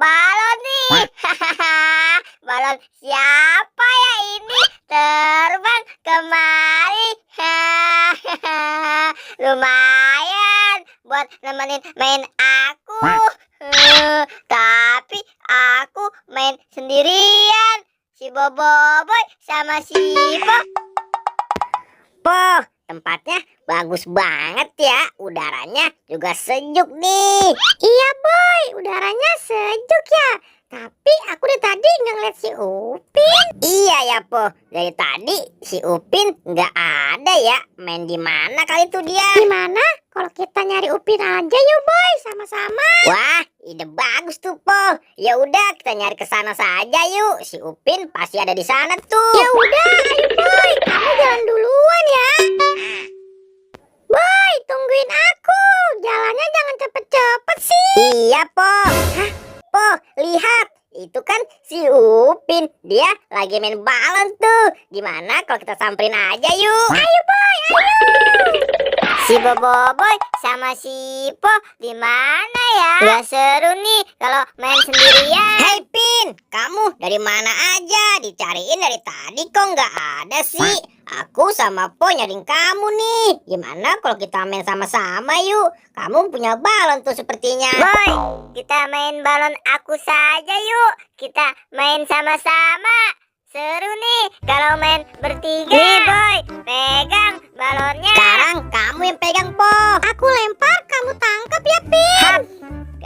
balon nih. Balon siapa ya ini terbang kemari? Lumayan buat nemenin main aku. Tapi aku main sendirian. Si Boboiboy sama si Po. Tempatnya bagus banget ya. Udaranya juga sejuk nih. Iya Boy, udaranya sejuk ya. Tapi aku dari tadi nggak ngeliat si Upin. Iya ya Po, dari tadi si Upin nggak ada ya. Main di mana kali itu dia? Di mana? Kalau kita nyari Upin aja yuk Boy, sama-sama. Wah, ide bagus tuh Po. Ya udah kita nyari ke sana saja yuk. Si Upin pasti ada di sana tuh. Ya udah, ayo Boy, kamu jalan duluan ya. Boy, tungguin aku. Jalannya jangan cepet-cepet sih. Iya Po. Hah? Po, lihat. Itu kan si Upin. Dia lagi main balon tuh. Gimana kalau kita samperin aja yuk? Ayo Boy, ayo. Si Boboiboy sama si Po di mana ya? Gak seru nih kalau main sendirian. Hei Pin, kamu dari mana aja? Dicariin dari tadi kok nggak ada sih. Aku sama Po nyariin kamu nih. Gimana kalau kita main sama-sama yuk? Kamu punya balon tuh sepertinya. Boy, kita main balon aku saja yuk. Kita main sama-sama. Seru nih kalau main bertiga. Nih Boy, pegang balonnya. Sekarang kamu yang pegang Po. Aku lempar, kamu tangkap ya Pin.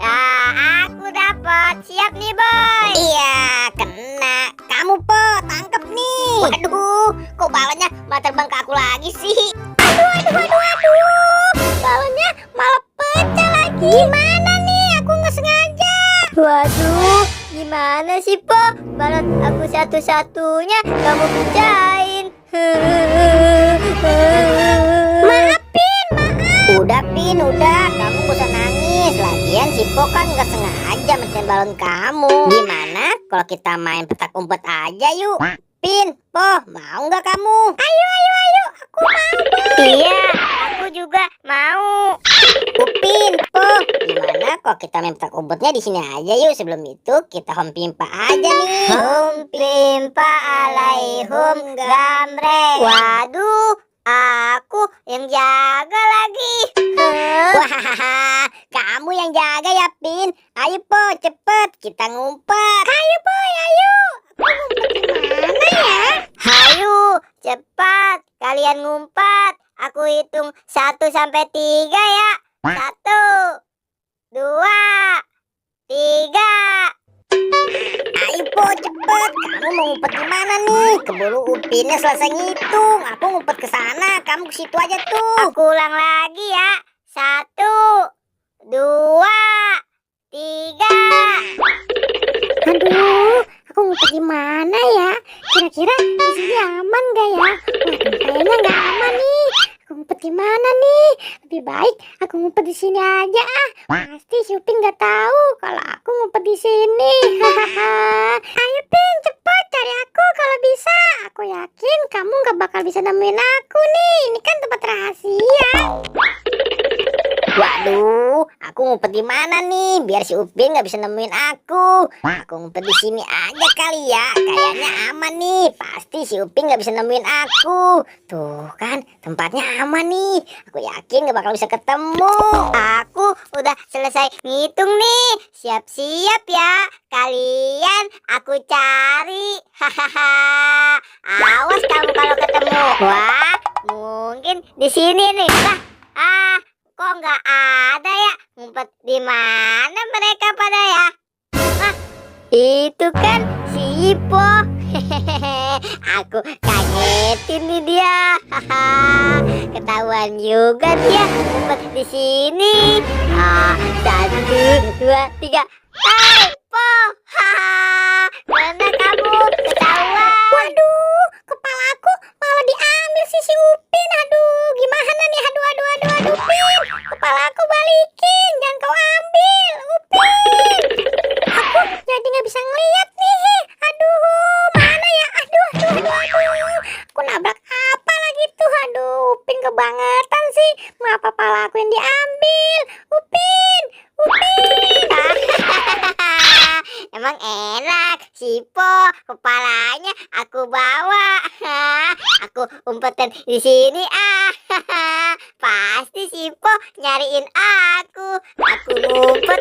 Aku dapat. Siap nih Boy. Iya, kena. Kamu Po, tangkap nih. Waduh, kok balonnya malah terbang ke aku lagi sih? Aduh. Balonnya malah pecah lagi. Gimana nih? Aku nggak sengaja. Waduh, gimana sih Po? Balon aku satu-satunya kamu pecahin. Maaf. Udah Pin, udah. Kamu gak usah nangis. Lagian si Po kan nggak sengaja mecahin balon kamu. Gimana kalau kita main petak umpet aja yuk? Pin, Po, mau nggak kamu? Ayo. Aku mau. Iya, aku juga mau. Upin, Po, gimana kok kita main petak umpetnya di sini aja yuk? Sebelum itu kita hom pimpa aja nih. Hom pimpa alaihum gamreng. Waduh, aku yang jaga lagi. Wah, kamu yang jaga ya Pin. Ayo Po, cepet kita ngumpet. Ayo Boy, ayo. Aku ngumpet di mana ya? Ayo, cepat kalian ngumpet. Aku hitung 1 sampai 3 ya. 1, 2, 3. Ayo Po, cepet. Kamu mau ngumpet di mana nih? Keburu Upinnya selesai ngitung. Aku ngumpet ke sana, kamu ke situ aja tuh. Aku ulang lagi ya. 1, 2, 3. Aduh, aku ngumpet di mana ya? Kira-kira di sini aman gak ya? Waduh, kayaknya nggak aman nih. Aku ngumpet di mana nih? Lebih baik aku ngumpet di sini aja ah. Pasti si Upin nggak tahu kalau aku ngumpet di sini. Ayo Pin, cepat cari aku kalau bisa. Aku yakin kamu nggak bakal bisa nemuin aku nih. Ini kan tempat rahasia. Waduh, aku ngumpet di mana nih? Biar si Upin nggak bisa nemuin aku. Aku ngumpet di sini aja kali ya. Kayaknya aman nih. Pasti si Upin nggak bisa nemuin aku. Tuh kan, tempatnya aman nih. Aku yakin nggak bakal bisa ketemu. Aku udah selesai ngitung nih. Siap-siap ya. Kalian aku cari. Hahaha. Awas kamu kalau ketemu. Wah, mungkin di sini nih. Kok nggak ada ya? Ngumpet di mana mereka pada ya? Itu kan si Ipo. Aku kagetin nih dia. Ketahuan juga dia ngumpet di sini. 1, 2, 3. Hai Po. Mana kamu? Ketahuan. Waduh, kepala aku malah diambil si Upin. Aduh, gimana nih? Aduh, Upin. Kepala aku balikin, jangan kau ambil, Upin. Aku jadi nggak bisa ngeliat nih. Aduh, mana ya? Aduh. Aku nabrak apa lagi tuh? Aduh, Upin kebangetan sih. Ngapa kepala aku yang diambil? Upin. emang enak. Sipo, kepalanya aku bawa. Aku umpetin di sini. Pasti Sipo nyariin aku. Aku ngumpet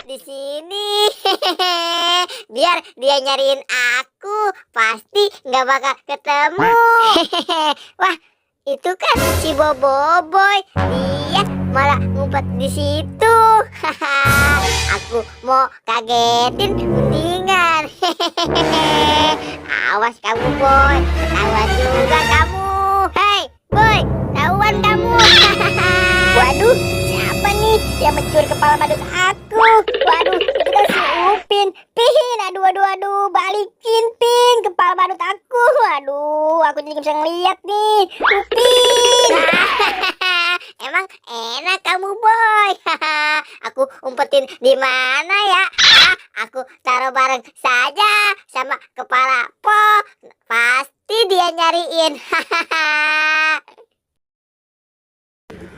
di sini. Biar dia nyariin aku, pasti nggak bakal ketemu. Wah, itu kan si Boboiboy. Dia malah ngumpet di situ. Aku mau kagetin mendingan. Awas kamu, Boy. Ketahuan juga kamu. Hei, Boy, tahuan kamu. Waduh, siapa nih yang mencuri kepala badut aku? Waduh, itu kan si Upin. Pin, aduh, balikin Pin kepala badut aku. Waduh, aku jadi bisa ngeliat nih. Upin. Emang enak kamu, Boy. Aku umpetin di mana ya? Aku taruh bareng saja sama kepala Po. Pasti dia nyariin.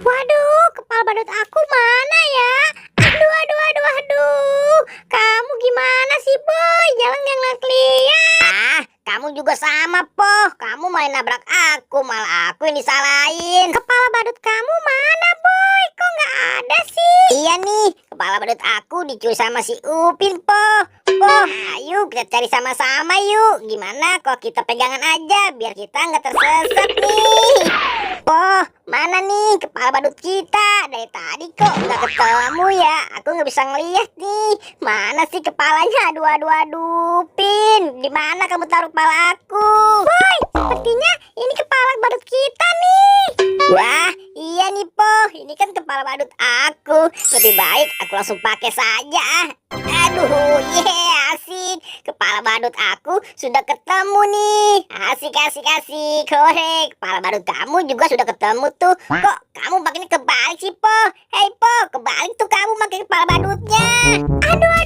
Waduh, kepala badut aku mana ya? Aduh. Kamu gimana sih, Boy? Jangan lihat. Kamu juga sama, Po. Kamu main nabrak aku, malah aku yang disalahin. Kepala badut kamu mana, Boy? Kok nggak ada sih? Iya nih, kepala badut aku dicuri sama si Upin, Po. Po, ayo kita cari sama-sama yuk. Gimana kalau kita pegangan aja biar kita nggak tersesat nih. Po, mana nih kepala badut kita? Dari tadi kok nggak ketemu ya? Aku nggak bisa ngeliat nih. Mana sih kepalanya? Aduh, Pin. Di mana kamu taruh kepala aku? Boy, sepertinya ini kepala badut kita nih. Wah, iya nih, Po. Ini kan kepala badut aku. Lebih baik aku langsung pakai saja. Aduh, asik. Kepala badut aku sudah ketemu nih. Asik. Korek. Kepala badut kamu juga sudah ketemu tuh. Kok kamu pakainya kebalik sih, Po? Hei, Po, kebalik tuh kamu pakai kepala badutnya. Aduh.